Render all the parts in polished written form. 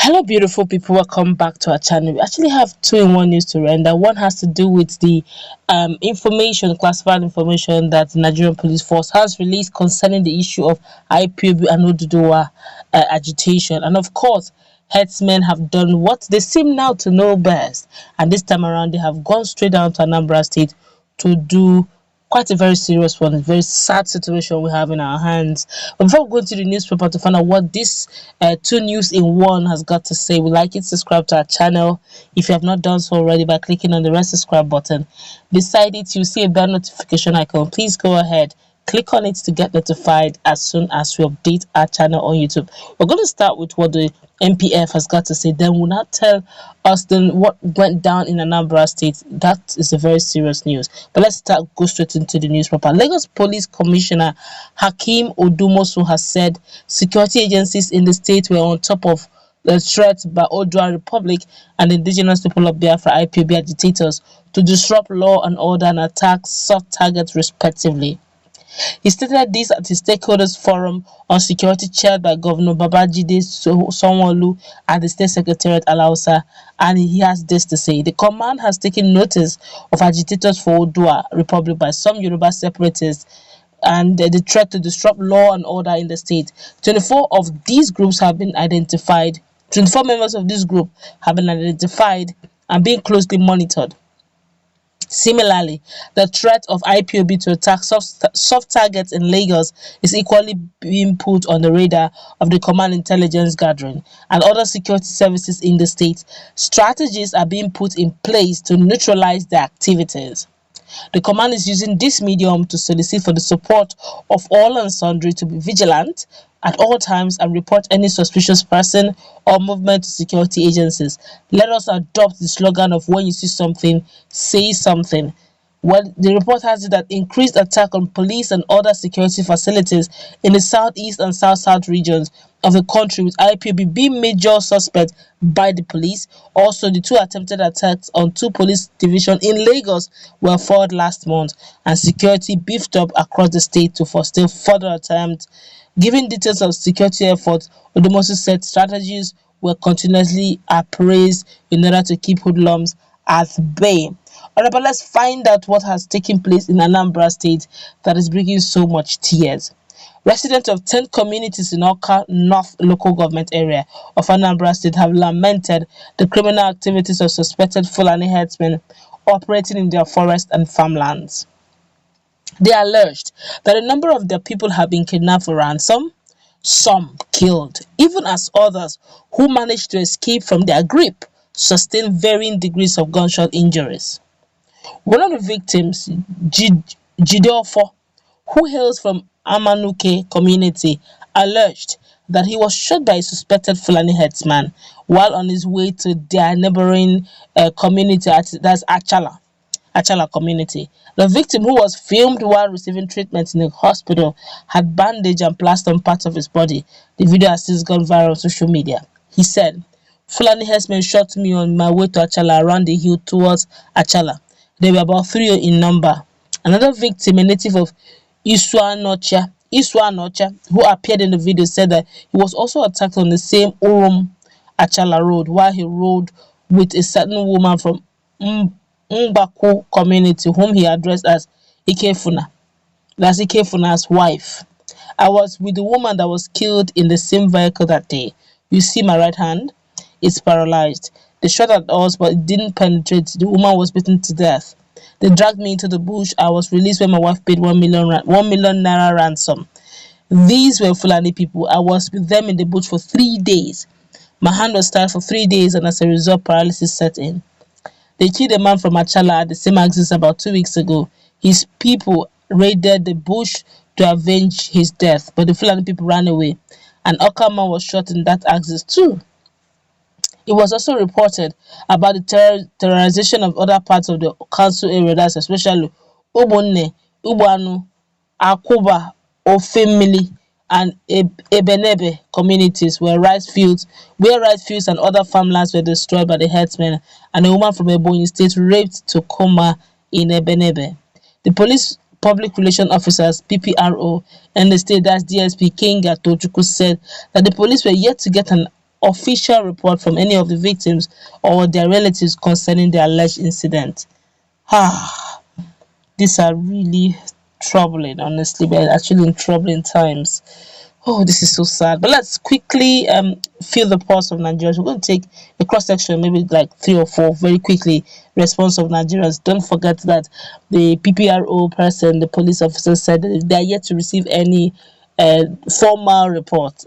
Hello, beautiful people. Welcome back to our channel. We actually have two-in-one news to render. One has to do with the classified information that the Nigerian Police Force has released concerning the issue of IPOB and Oduduwa agitation. And of course, herdsmen have done what they seem now to know best. And this time around, they have gone straight down to Anambra State to do quite a very serious one, a very sad situation we have in our hands. But before we go into the newspaper to find out what this two news in one has got to say, we'd like you to subscribe to our channel if you have not done so already by clicking on the red subscribe button. Beside it, you'll see a bell notification icon. Please go ahead, click on it to get notified as soon as we update our channel on YouTube. We're going to start with what the MPF has got to say. Then we'll not tell us then what went down in Anambra State. That is a very serious news. But let's go straight into the news proper. Lagos Police Commissioner Hakeem Odumosu has said security agencies in the state were on top of the threat by Oduduwa Republic and indigenous people of Biafra IPOB agitators to disrupt law and order and attack soft targets respectively. He stated this at the Stakeholders Forum on Security chaired by Governor Babajide Sanwo-Olu at the State Secretariat Alausa, and he has this to say. The command has taken notice of agitators for Oduduwa Republic by some Yoruba separatists and the threat to disrupt law and order in the state. 24 of these groups have been identified. 24 members of this group have been identified and being closely monitored. Similarly, the threat of IPOB to attack soft targets in Lagos is equally being put on the radar of the command intelligence gathering and other security services in the state. Strategies are being put in place to neutralize their activities. The command is using this medium to solicit for the support of all and sundry to be vigilant at all times and report any suspicious person or movement to security agencies. Let us adopt the slogan of when you see something, say something. Well, the report has it that increased attack on police and other security facilities in the southeast and south-south regions of the country, with IPOB being major suspect by the police. Also, the two attempted attacks on two police divisions in Lagos were foiled last month, and security beefed up across the state to foster further attempts. Giving details of security efforts, Odumosu said strategies were continuously appraised in order to keep hoodlums at bay. Alright, but let's find out what has taken place in Anambra State that is bringing so much tears. Residents of 10 communities in Awka North local government area of Anambra State have lamented the criminal activities of suspected Fulani herdsmen operating in their forest and farmlands. They alleged that a number of their people have been kidnapped for ransom, some killed, even as others who managed to escape from their grip sustained varying degrees of gunshot injuries. One of the victims, Jideofo, who hails from Amanuke community, alleged that he was shot by a suspected Fulani herdsman while on his way to their neighboring community, that's Achala community. The victim, who was filmed while receiving treatment in a hospital, had bandage and plaster on parts of his body. The video has since gone viral on social media. He said, Fulani herdsmen shot me on my way to Achala around the hill towards Achala. They were about 3 in number. Another victim, a native of Iswanocha, who appeared in the video, said that he was also attacked on the same Urum Achala road while he rode with a certain woman from Mbaku community, whom he addressed as Ikefuna. That's Ikefuna's wife. I was with the woman that was killed in the same vehicle that day. You see my right hand? It's paralyzed. They shot at us, but it didn't penetrate. The woman was beaten to death. They dragged me into the bush. I was released when my wife paid 1 million naira ransom. These were Fulani people. I was with them in the bush for 3 days. My hand was tied for 3 days, and as a result, paralysis set in. They killed a man from Achala at the same axis about 2 weeks ago. His people raided the bush to avenge his death, but the Fulani people ran away. An Awka man was shot in that axis too. It was also reported about the terrorization of other parts of the council area, that's especially Ubonne, Ubanu, Akuba, Ofemili, and Ebenebe communities where rice fields and other farmlands were destroyed by the herdsmen, and a woman from Ebonyi State raped to coma in Ebenebe. The police public relations officers, PPRO, and the state, that's DSP Kinga Tochukwu, said that the police were yet to get an official report from any of the victims or their relatives concerning the alleged incident. Ah, these are really troubling, honestly. We're actually in troubling times. Oh, this is so sad. But let's quickly feel the pulse of Nigerians. We're going to take a cross section, maybe like 3 or 4, very quickly. Response of Nigerians. Don't forget that the PPRO person, the police officer, said that they are yet to receive any formal report.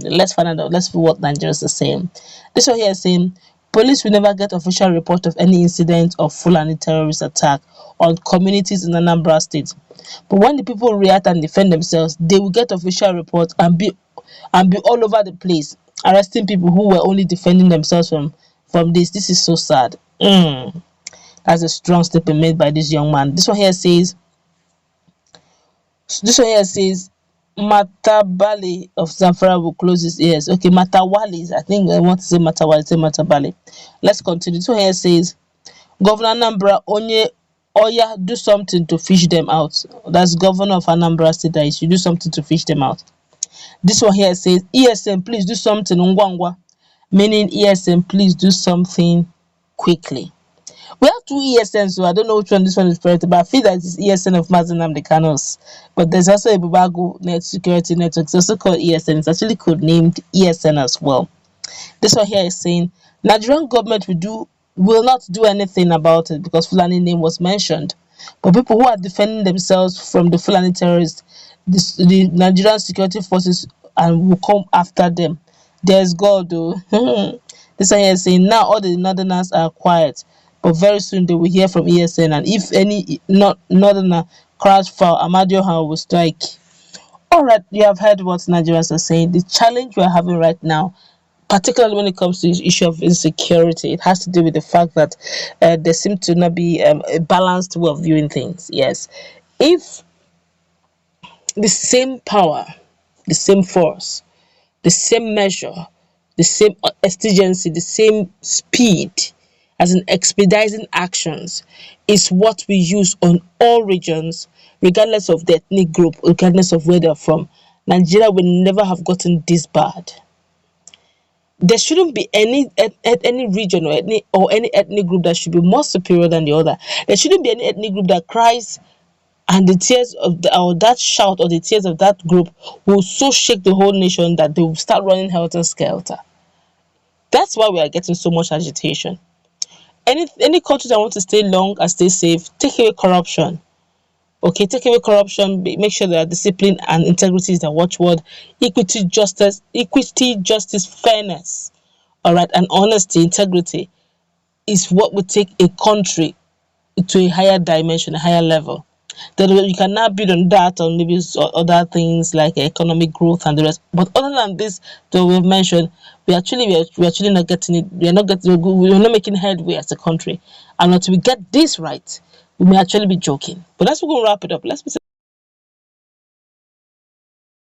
Let's find out. Let's see what Nigerians are saying. This one here is saying police will never get official report of any incident of Fulani terrorist attack on communities in Anambra State. But when the people react and defend themselves, they will get official reports and be all over the place, arresting people who were only defending themselves from this. This is so sad. That's a strong statement made by this young man. This one here says Matabale of Zamfara will close his ears. Okay, Matawali. I think I want to say Matawali, say Matabale. Let's continue. This one here says Governor Anambra Onye Oya, do something to fish them out. That's Governor of Anambra State that you should do something to fish them out. This one here says ESM, please do something. Ngwangwa, meaning ESM, please do something quickly. We have 2 ESNs, so I don't know which one this one is priority, but I feel that it's ESN of Mazi Nnamdi Kanu's. But there's also a Bubago Net Security Network. It's also called ESN. It's actually codenamed ESN as well. This one here is saying Nigerian government will not do anything about it because Fulani name was mentioned. But people who are defending themselves from the Fulani terrorists, the Nigerian security forces, and will come after them. There's God, though. This one here is saying now all the northerners are quiet, but very soon they will hear from ESN, and if any northerner crash foul, Amadioha will strike. Alright, you have heard what Nigerians are saying. The challenge we are having right now, particularly when it comes to the issue of insecurity, it has to do with the fact that there seems to not be a balanced way of viewing things. Yes, if the same power, the same force, the same measure, the same exigency, the same speed as in expediting actions is what we use on all regions, regardless of the ethnic group, regardless of where they're from, Nigeria will never have gotten this bad. There shouldn't be any region or any ethnic group that should be more superior than the other. There shouldn't be any ethnic group that cries and the tears of or that shout or the tears of that group will so shake the whole nation that they will start running helter skelter. That's why we are getting so much agitation. Any country that wants to stay long and stay safe, take away corruption. Okay, take away corruption, make sure that discipline and integrity is the watchword. Equity, justice, fairness, all right, and honesty, integrity is what would take a country to a higher dimension, a higher level. Then you can now build on that, on maybe other things like economic growth and the rest. But other than this, that we've mentioned, we're actually not getting it. We're not making headway as a country. And until we get this right, we may actually be joking. But that's we're going to wrap it up. Let's be